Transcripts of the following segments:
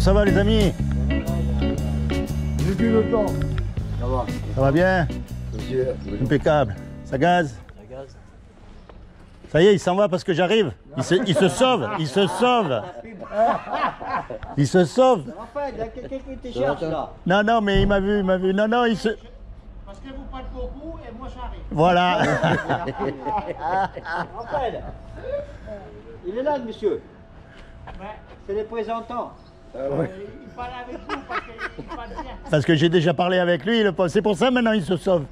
Comment ça va les amis? Depuis le temps. Ça va. Ça va bien? Monsieur. Impeccable. Ça gaze? Ça y est, il s'en va parce que j'arrive. Il se sauve, il se sauve. Il se sauve. Enfin, il y a quelqu'un qui te cherche là. Non, non, mais il m'a vu, il m'a vu. Non, non, il se... Parce que vous parlez beaucoup et moi j'arrive. Voilà. Raphaël, il est là le monsieur. Ben, C'est le présentant. Ouais. il parle avec vous parce qu'il parle bien. Parce que j'ai déjà parlé avec lui. C'est pour ça maintenant il se sauve.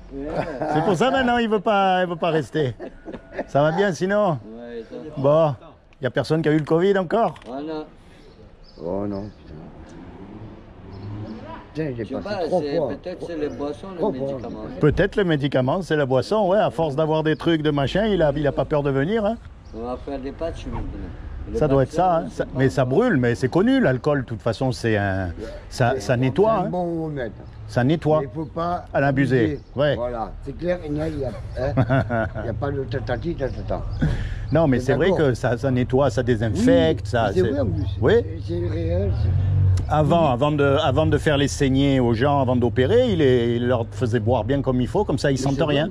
C'est pour ça maintenant il veut pas rester. Ça va bien sinon? Ouais, Bon, il n'y a personne qui a eu le Covid encore? voilà. Oh non, putain. Putain, j'ai Je sais passé pas, 3 fois. peut-être c'est les boissons, Trois les fois. médicaments. Peut-être les médicaments, c'est la boisson. Ouais, à force d'avoir des trucs de machin, il a pas peur de venir. Hein. On va faire des patchs maintenant. Les Ça doit être vaccins, ça, hein. c'est pas- Mais ça brûle, mais c'est connu l'alcool. De toute façon, c'est un, ça nettoie. C'est un Hein. bon remède. Ça nettoie. Il ne faut pas À l'abuser. Ouais. Voilà, c'est clair, il n'y a, pas de tatati, tatata. Non, mais C'est c'est vrai d'accord. que ça nettoie, ça désinfecte, ça. c'est vrai en plus. Oui. C'est réel. Avant de faire les saignées aux gens, avant d'opérer, il leur faisait boire bien comme il faut, comme ça ils sentent rien.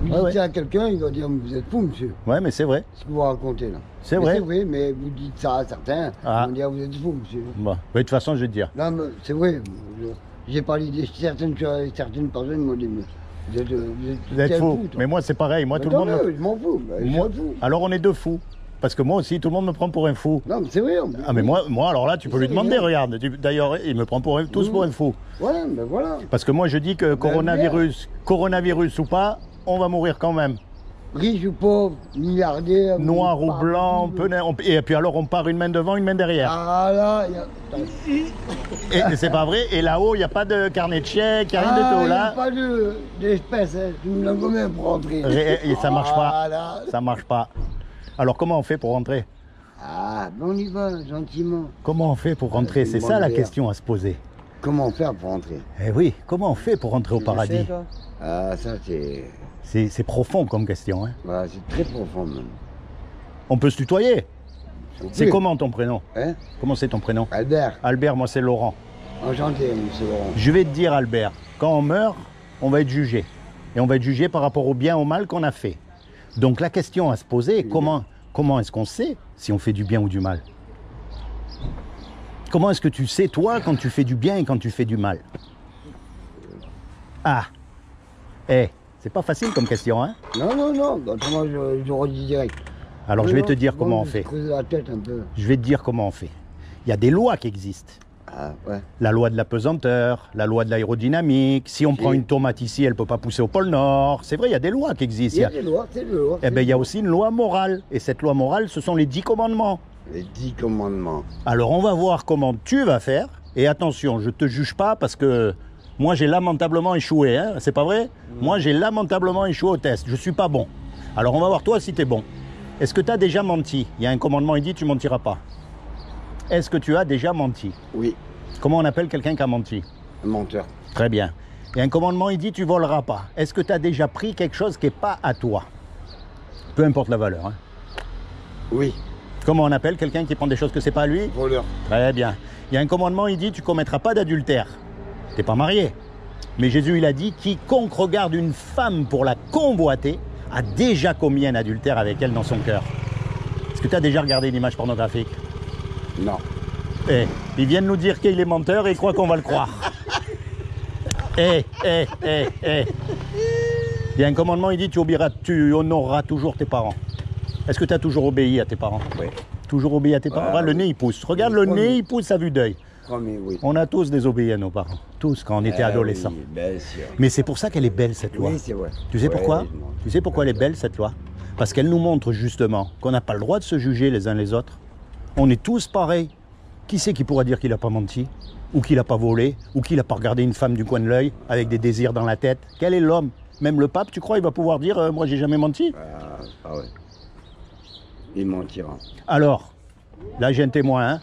Vous Ouais, dites ça à quelqu'un, il va dire vous êtes fou, monsieur. Ouais, mais c'est vrai. Ce que vous racontez là. C'est Mais vrai. C'est vrai, mais vous dites ça à certains, Ah. ils vont dire vous êtes fou, monsieur. Bon, mais de toute façon, je vais te dire. Non, mais c'est vrai. J'ai parlé de certaines personnes m'ont dit vous êtes Vous êtes fou. toi. Mais moi, c'est pareil. Moi, Mais tout le monde. tant mieux, je m'en fous. Je Moi- m'en fous. Alors, on est deux fous. Parce que moi aussi, tout le monde me prend pour un fou. Non, mais c'est vrai. Ah, mais moi, alors là, tu peux lui demander, bien. regarde. D'ailleurs, il me prend tous pour un fou. Voilà, ben voilà. Parce que moi, je dis que coronavirus ou pas, on va mourir quand même. Riche ou pauvre, milliardaire. Noir ou partout. blanc, et puis alors, on part une main devant, une main derrière. Ah là, Et c'est pas vrai. Et là-haut, il n'y a pas de carnet de chèque, il n'y a rien de tout. il n'y a Là, pas d'espèce, hein. Tu me l'as combien pour rentrer? et ça marche pas. Voilà. Ça marche pas. Alors, comment on fait pour rentrer? Ah, ben on y va, gentiment. Comment on fait pour rentrer? C'est ça la question à se poser. Comment faire pour rentrer? Eh oui, comment on fait pour rentrer au paradis? Ah, ça c'est... C'est profond comme question. Hein. Voilà, c'est très profond même. On peut se tutoyer. C'est Oui. comment ton prénom? Hein? Comment c'est ton prénom? Albert, Albert, moi c'est Laurent. enchanté, monsieur Laurent. Je vais te dire Albert, quand on meurt, on va être jugé. Et on va être jugé par rapport au bien ou au mal qu'on a fait. Donc la question à se poser est comment est-ce qu'on sait si on fait du bien ou du mal? Comment est-ce que tu sais toi quand tu fais du bien et quand tu fais du mal? Ah, c'est pas facile comme question, hein? Non, non, non, autrement je redis direct. Alors Non, je vais non, te dire comment moi, on je fait. creuse la tête un peu. Je vais te dire comment on fait. Il y a des lois qui existent. Ah, ouais. La loi de la pesanteur, la loi de l'aérodynamique. Si on prend une tomate ici, elle ne peut pas pousser au pôle Nord. C'est vrai, il y a des lois qui existent. Il y a des lois, c'est des lois. Eh bien, il y a aussi une loi morale. Et cette loi morale, ce sont les 10 commandements. Les 10 commandements. Alors, on va voir comment tu vas faire. Et attention, je ne te juge pas parce que moi, j'ai lamentablement échoué. Hein, c'est pas vrai? Moi, j'ai lamentablement échoué au test. Je ne suis pas bon. Alors, on va voir toi si tu es bon. Est-ce que tu as déjà menti? Il y a un commandement, il dit tu mentiras pas. Est-ce que tu as déjà menti? Oui, Comment on appelle quelqu'un qui a menti? un menteur. Très bien. Il y a un commandement, il dit tu voleras pas. Est-ce que tu as déjà pris quelque chose qui n'est pas à toi? Peu importe la valeur. Hein. Oui, Comment on appelle quelqu'un qui prend des choses que c'est pas à lui? voleur. Très bien. Il y a un commandement, il dit tu commettras pas d'adultère. Tu n'es pas marié. Mais Jésus, il a dit quiconque regarde une femme pour la convoiter a déjà commis un adultère avec elle dans son cœur. Est-ce que tu as déjà regardé une image pornographique? Non. Ils viennent nous dire qu'il est menteur et ils croient qu'on va le croire. Il y a un commandement, il dit tu honoreras toujours tes parents. Est-ce que tu as toujours obéi à tes parents? Oui. Toujours obéi à tes parents? Le nez, il pousse. Regarde, le nez, il pousse à vue d'œil. Premier, oui. On a tous désobéi à nos parents. Tous, quand on était adolescents. Oui, bien sûr. Mais c'est pour ça qu'elle est belle, cette loi. Oui, c'est vrai. Tu sais pourquoi? Ouais, moi. Tu sais pourquoi elle est belle, cette loi? Parce qu'elle nous montre justement qu'on n'a pas le droit de se juger les uns les autres. On est tous pareils. Qui c'est qui pourra dire qu'il n'a pas menti? Ou qu'il n'a pas volé? Ou qu'il n'a pas regardé une femme du coin de l'œil avec des désirs dans la tête? Quel est l'homme? Même le pape, tu crois, il va pouvoir dire moi, j'ai jamais menti? Ah ouais. Il mentira. Alors, là, j'ai un témoin. Hein.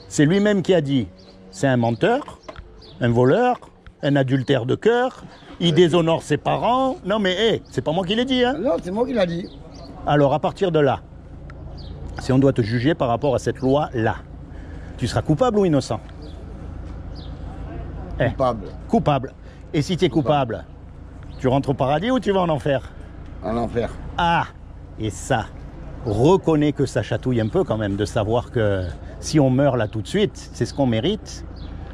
C'est lui-même qui a dit c'est un menteur, un voleur, un adultère de cœur, il déshonore ses parents. Non, mais c'est pas moi qui l'ai dit. Hein. Non, c'est moi qui l'a dit. Alors, à partir de là, si on doit te juger par rapport à cette loi-là, Tu seras coupable ou innocent? Eh, Coupable. coupable. Et si tu es coupable, tu rentres au paradis ou tu vas en enfer? En enfer. Ah, et ça, reconnais que ça chatouille un peu quand même de savoir que si on meurt là tout de suite, c'est ce qu'on mérite.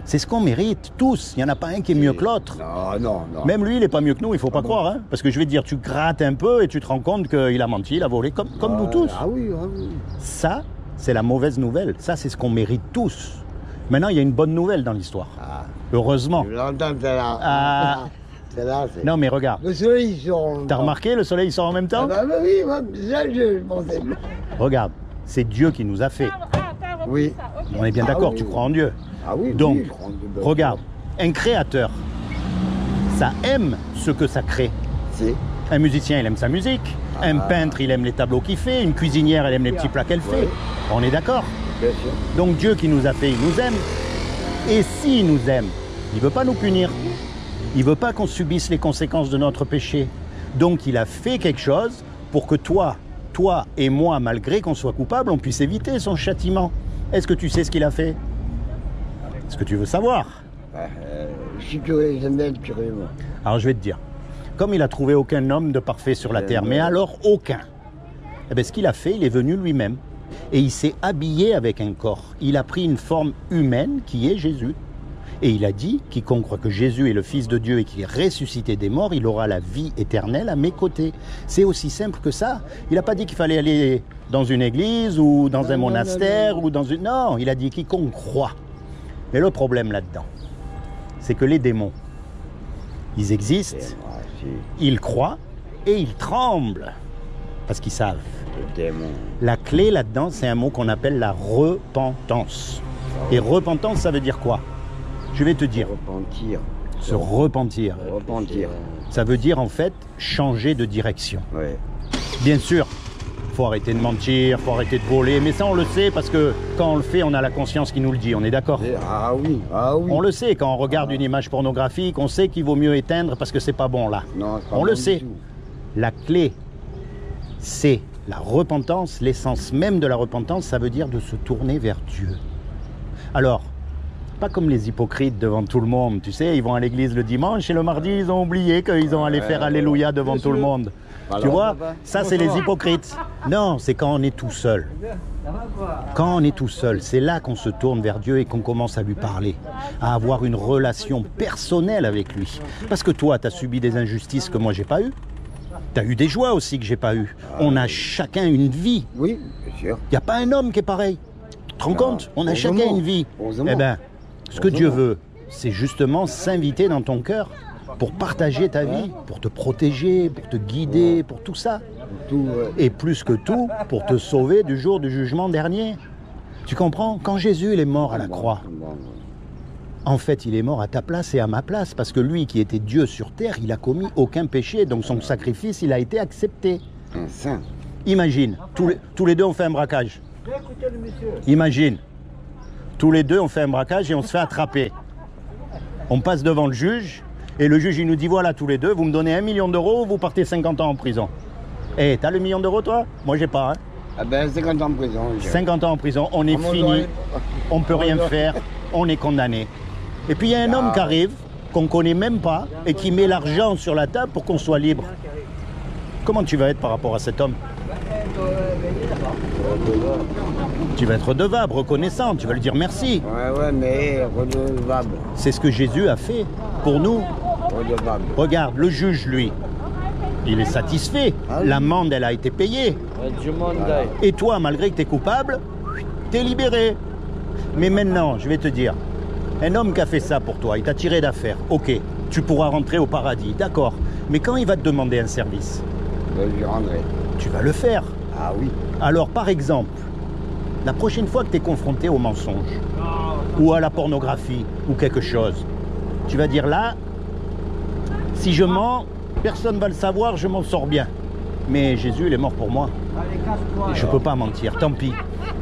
C'est ce qu'on mérite, tous. Il n'y en a pas un qui est mieux que l'autre. Non, non, non. Même lui, il n'est pas mieux que nous, il ne faut pas croire. Hein. Parce que je vais te dire, tu grattes un peu et tu te rends compte qu'il a menti, il a volé, comme nous tous. Ah oui, ah oui. Ça, c'est la mauvaise nouvelle. Ça, c'est ce qu'on mérite tous. Maintenant, il y a une bonne nouvelle dans l'histoire. Ah, Heureusement. je l'entends, celle-là. Ah. Celle-là, c'est... Non, mais regarde. Le soleil, il sort. T'as remarqué, le soleil sort en même temps? Ah bah oui, moi, ça, je pensais. Regarde, c'est Dieu qui nous a fait. Oui. On est bien d'accord, oui. tu crois en Dieu. Ah oui, Donc, oui, je crois que- regarde, un créateur, ça aime ce que ça crée. C'est... Un musicien, il aime sa musique. Un peintre, il aime les tableaux qu'il fait. Une cuisinière, elle aime les petits plats qu'elle fait. Ouais. On est d'accord? Bien sûr. Donc Dieu qui nous a fait, il nous aime. Et s'il nous aime, il ne veut pas nous punir. Il ne veut pas qu'on subisse les conséquences de notre péché. Donc il a fait quelque chose pour que toi et moi, malgré qu'on soit coupable, on puisse éviter son châtiment. Est-ce que tu sais ce qu'il a fait? Est-ce que tu veux savoir? Je suis curieux, j'aime bien être curieux, moi. Alors je vais te dire. Comme il a trouvé aucun homme de parfait sur la terre, mais alors aucun, eh bien, ce qu'il a fait, il est venu lui-même. Et il s'est habillé avec un corps. Il a pris une forme humaine qui est Jésus. Et il a dit, quiconque croit que Jésus est le Fils de Dieu et qu'il est ressuscité des morts, il aura la vie éternelle à mes côtés. C'est aussi simple que ça. Il n'a pas dit qu'il fallait aller dans une église ou dans un monastère ou dans une... Non, il a dit quiconque croit. Mais le problème là-dedans, c'est que les démons, ils existent, Ah, si, ils croient et ils tremblent parce qu'ils savent. le démon. La clé là-dedans, c'est un mot qu'on appelle la repentance. Et repentance, ça veut dire quoi? Je vais te dire, Repentir. se repentir. Repentir. Ça veut dire en fait changer de direction. Ouais. Bien sûr, faut arrêter de mentir, faut arrêter de voler, mais ça on le sait parce que quand on le fait, on a la conscience qui nous le dit, on est d'accord? Ah oui, ah oui. On le sait, quand on regarde une image pornographique, on sait qu'il vaut mieux éteindre parce que c'est pas bon là. Non, c'est pas On bon le du sait. tout. La clé, c'est la repentance, l'essence même de la repentance, ça veut dire de se tourner vers Dieu. Alors, pas comme les hypocrites devant tout le monde, tu sais, ils vont à l'église le dimanche et le mardi, ils ont oublié qu'ils ont allé faire Alléluia devant tout le monde. Tu Alors, vois, ça c'est les hypocrites. Non, c'est quand on est tout seul. Quand on est tout seul, c'est là qu'on se tourne vers Dieu et qu'on commence à lui parler, à avoir une relation personnelle avec lui. Parce que toi, tu as subi des injustices que moi, j'ai pas eues. Tu as eu des joies aussi que j'ai pas eues. On a chacun une vie. Oui, bien sûr. Il n'y a pas un homme qui est pareil. Tu te rends compte? On a heureusement. chacun une vie. Heureusement. Eh bien, ce que Dieu veut, c'est justement s'inviter dans ton cœur pour partager ta vie, pour te protéger, pour te guider, pour tout ça. Tout, Et plus que tout, pour te sauver du jour du jugement dernier. Tu comprends? Quand Jésus il est mort à la croix, en fait, il est mort à ta place et à ma place, parce que lui qui était Dieu sur terre, il a commis aucun péché, donc son sacrifice, il a été accepté. un saint. Imagine, tous les deux on fait un braquage. Imagine, tous les deux on fait un braquage et on se fait attraper. On passe devant le juge, et le juge il nous dit, voilà tous les deux, vous me donnez 1 million d'euros, vous partez 50 ans en prison. Eh, t'as le million d'euros toi? Moi j'ai pas, hein. Ah ben, 50 ans en prison. 50 ans en prison, on est fini, on peut rien faire, on est condamné. Et puis il y a un homme qui arrive, qu'on connaît même pas, et qui met l'argent sur la table pour qu'on soit libre. Comment tu vas être par rapport à cet homme? Tu vas être redevable, reconnaissant, tu vas lui dire merci. Ouais, mais redevable. C'est ce que Jésus a fait pour nous. Redevable. Regarde, le juge, lui, il est satisfait. Ah oui. L'amende, elle a été payée. Et toi, malgré que tu es coupable, tu es libéré. Mais maintenant, je vais te dire, un homme qui a fait ça pour toi, il t'a tiré d'affaire, ok, tu pourras rentrer au paradis, d'accord. Mais quand il va te demander un service, Je lui rendrai. tu vas le faire. Ah oui. Alors, par exemple, la prochaine fois que tu es confronté au mensonge, ou à la pornographie, ou quelque chose, tu vas dire là, si je mens, personne ne va le savoir, je m'en sors bien. Mais Jésus, il est mort pour moi. Et je ne peux pas mentir, tant pis.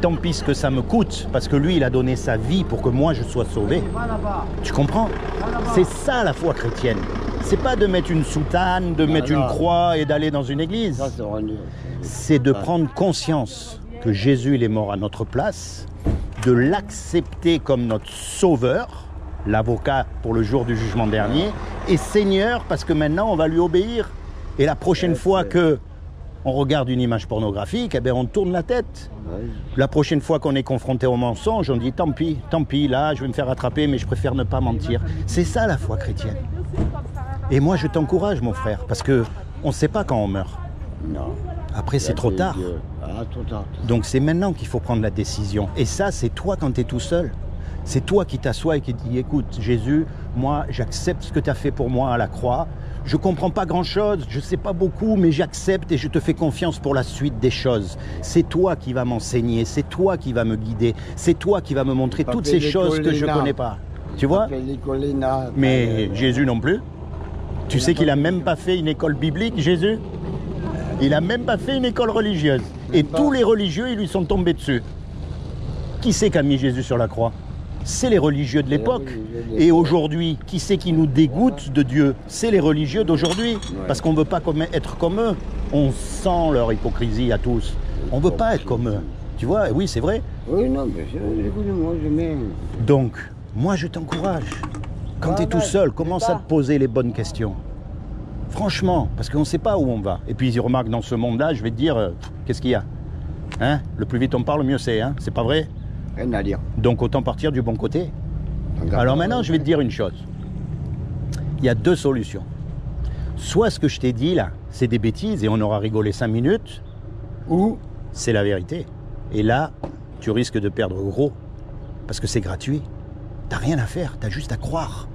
Tant pis ce que ça me coûte, parce que lui, il a donné sa vie pour que moi, je sois sauvé. Tu comprends? C'est ça la foi chrétienne. C'est pas de mettre une soutane, de mettre une croix et d'aller dans une église. Ça, c'est rendu. C'est de prendre conscience que Jésus, il est mort à notre place, de l'accepter comme notre sauveur, l'avocat pour le jour du jugement dernier, et Seigneur parce que maintenant on va lui obéir. Et la prochaine fois que on regarde une image pornographique, eh bien on tourne la tête. Ouais. La prochaine fois qu'on est confronté au mensonge, on dit tant pis, là je vais me faire attraper, mais je préfère ne pas mentir. C'est ça la foi chrétienne. Et moi je t'encourage mon frère, parce que on ne sait pas quand on meurt. Non. Après c'est trop tard. Ah, trop tard. Donc c'est maintenant qu'il faut prendre la décision. Et ça c'est toi quand tu es tout seul. C'est toi qui t'assois et qui dis écoute Jésus, moi j'accepte ce que tu as fait pour moi à la croix. Je ne comprends pas grand-chose, je ne sais pas beaucoup, mais j'accepte et je te fais confiance pour la suite des choses. C'est toi qui vas m'enseigner, c'est toi qui vas me guider, c'est toi qui vas me montrer toutes ces choses que je ne connais pas. Tu vois? Mais Jésus non plus. Tu sais qu'il n'a même pas fait une école biblique, Jésus? Il n'a même pas fait une école religieuse. Et tous les religieux, ils lui sont tombés dessus. Qui c'est qui a mis Jésus sur la croix? C'est les religieux de l'époque. Et aujourd'hui, qui c'est qui nous dégoûte de Dieu? C'est les religieux d'aujourd'hui. Parce qu'on ne veut pas être comme eux. On sent leur hypocrisie à tous. On ne veut pas être comme eux. Tu vois, oui, c'est vrai. Oui, non, mais écoute-moi, je mets... Donc, moi, je t'encourage. Quand tu es tout seul, commence à te poser les bonnes questions. Franchement, parce qu'on ne sait pas où on va. Et puis, remarque, dans ce monde-là, je vais te dire, qu'est-ce qu'il y a? Hein? Le plus vite on parle, mieux c'est. Hein? C'est pas vrai? Rien à dire. Donc autant partir du bon côté. Alors maintenant, je vais te dire une chose. Il y a deux solutions. Soit ce que je t'ai dit là, c'est des bêtises et on aura rigolé 5 minutes, ou c'est la vérité. Et là, tu risques de perdre gros. Parce que c'est gratuit. T'as rien à faire, t'as juste à croire.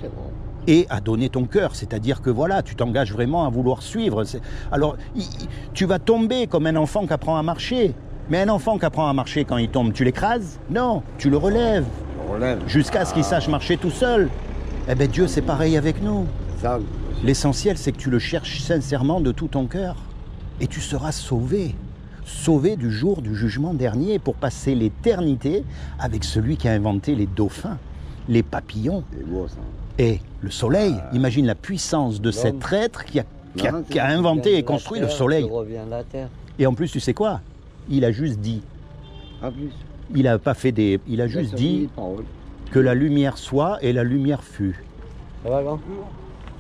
C'est bon. Et à donner ton cœur. C'est-à-dire que voilà, tu t'engages vraiment à vouloir suivre. Alors, tu vas tomber comme un enfant qui apprend à marcher. Mais un enfant qui apprend à marcher, quand il tombe, tu l'écrases? Non, tu le relèves. Jusqu'à ce qu'il sache marcher tout seul. Eh bien, Dieu, c'est pareil avec nous. Ça, L'essentiel, c'est que tu le cherches sincèrement de tout ton cœur. Et tu seras sauvé. Sauvé du jour du jugement dernier pour passer l'éternité avec celui qui a inventé les dauphins, les papillons c'est beau, ça. et le soleil. Imagine la puissance de cet être qui a inventé et construit le soleil. Il revient de la terre. Et en plus, tu sais quoi? Il a juste dit. En plus. Il a pas fait des. Il a juste dit que la lumière soit et la lumière fut. Ça va, grand?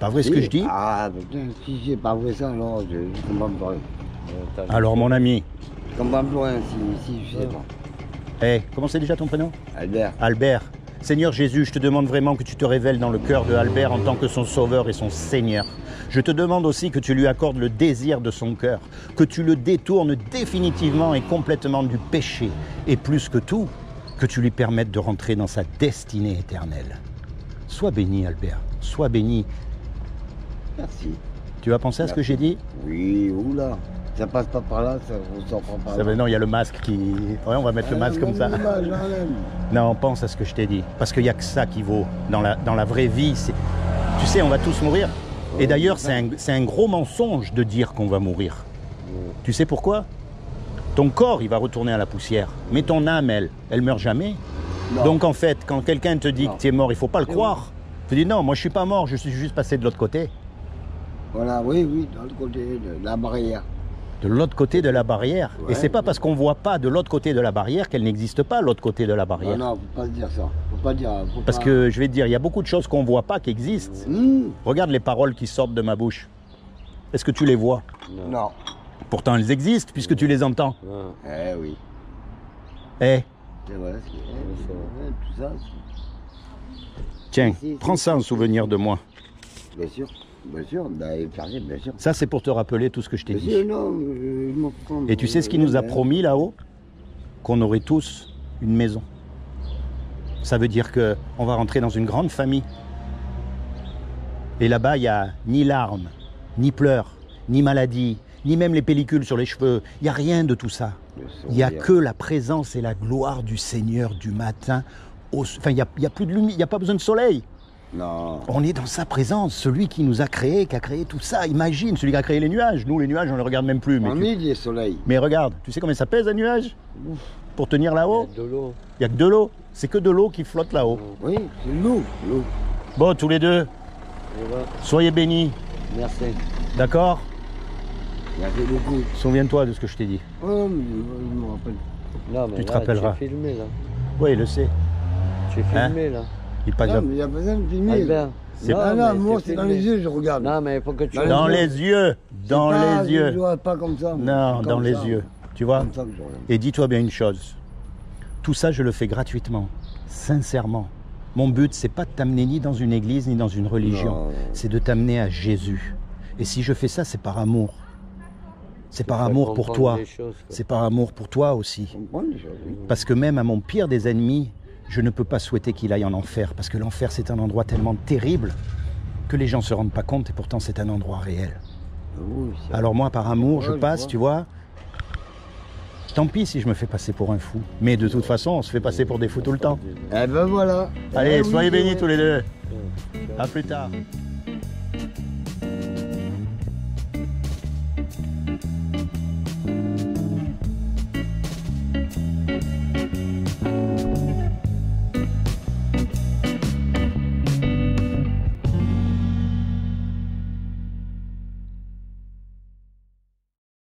Pas vrai ce que je dis? Ah, putain, si c'est pas vrai ça, alors je comprends pas rien. Alors mon ami, Je comprends plus rien si je sais pas. comment c'est déjà ton prénom? Albert. Albert. Seigneur Jésus, je te demande vraiment que tu te révèles dans le cœur de Albert en tant que son sauveur et son Seigneur. Je te demande aussi que tu lui accordes le désir de son cœur, que tu le détournes définitivement et complètement du péché, et plus que tout, que tu lui permettes de rentrer dans sa destinée éternelle. Sois béni Albert, sois béni. Merci. Tu vas penser à ce que j'ai dit? Oui, oula. Ça passe pas par là, ça on s'en prend pas. Non, il y a le masque qui... Ouais, on va mettre le masque comme ça. Non, pense à ce que je t'ai dit. Parce qu'il n'y a que ça qui vaut. Dans la vraie vie, tu sais, on va tous mourir. Et d'ailleurs, c'est un gros mensonge de dire qu'on va mourir. Tu sais pourquoi? Ton corps, il va retourner à la poussière. Mais ton âme, elle meurt jamais. Non. Donc en fait, quand quelqu'un te dit que tu es mort, il ne faut pas le croire. Tu dis non, moi je suis pas mort, je suis juste passé de l'autre côté. Voilà, oui, de l'autre côté de la barrière. De l'autre côté de la barrière. Ouais. Et c'est pas parce qu'on voit pas de l'autre côté de la barrière qu'elle n'existe pas, l'autre côté de la barrière. Non, faut pas se dire ça. Faut pas dire. Parce que je vais te dire, il y a beaucoup de choses qu'on voit pas qui existent. Regarde les paroles qui sortent de ma bouche. Est-ce que tu les vois? Non. Pourtant elles existent puisque tu les entends. Eh oui. Eh, C'est vrai, tout ça. tiens, Si, prends ça en souvenir de moi. Bien sûr, bien sûr. Ça c'est pour te rappeler tout ce que je t'ai Bien dit. sûr, non, je m'en fous. Et tu sais ce qu'il nous a promis là-haut? Qu'on aurait tous une maison. Ça veut dire qu'on va rentrer dans une grande famille. Et là-bas, il n'y a ni larmes, ni pleurs, ni maladies, ni même les pellicules sur les cheveux. Il n'y a rien de tout ça. Il n'y a que la présence et la gloire du Seigneur du matin. Enfin, il n'y a plus de lumière, il n'y a pas besoin de soleil. Non. On est dans sa présence, celui qui nous a créés, qui a créé tout ça. Imagine, celui qui a créé les nuages. Nous, les nuages, on ne les regarde même plus. On est des soleils. Mais regarde, tu sais combien ça pèse un nuage? Pour tenir là-haut? De l'eau. Il n'y a que de l'eau. C'est que de l'eau qui flotte là-haut. Oui, c'est l'eau. Bon, tous les deux, Voilà. soyez bénis. Merci. D'accord? Merci beaucoup. Souviens-toi de ce que je t'ai dit. Oh, mais je me rappelle. Non, mais Tu te là, rappelleras. Tu es filmé, là. Oui, il le sait. Tu es filmé là. Il passe Non, mais il n'y a pas besoin de filmer. Albert. C'est Ah non, mais moi, t'es c'est dans filmé. les yeux, je regarde. Non, mais il faut que tu. dans les yeux. Dans Pas, les Je yeux. dois pas comme ça. Non, Comme dans les ça. yeux. Tu vois? Comme ça que je regarde. Et dis-toi bien une chose. Tout ça, je le fais gratuitement. Sincèrement. Mon but, c'est pas de t'amener ni dans une église, ni dans une religion. Non. C'est de t'amener à Jésus. Et si je fais ça, c'est par amour. C'est par faire amour pour comprendre toi. les choses, quoi. C'est par amour pour toi aussi. Je comprends les choses. Oui. Parce que même à mon pire des ennemis, je ne peux pas souhaiter qu'il aille en enfer. Parce que l'enfer, c'est un endroit tellement terrible que les gens ne se rendent pas compte et pourtant c'est un endroit réel. Oui, ça- Alors moi, par amour, je Ouais, je passe, vois. tu vois. Tant pis si je me fais passer pour un fou. Mais de toute façon, on se fait passer pour des fous tout le temps. Eh ben voilà. Allez, Eh oui, soyez c'est bénis vrai. tous les deux. À plus tard.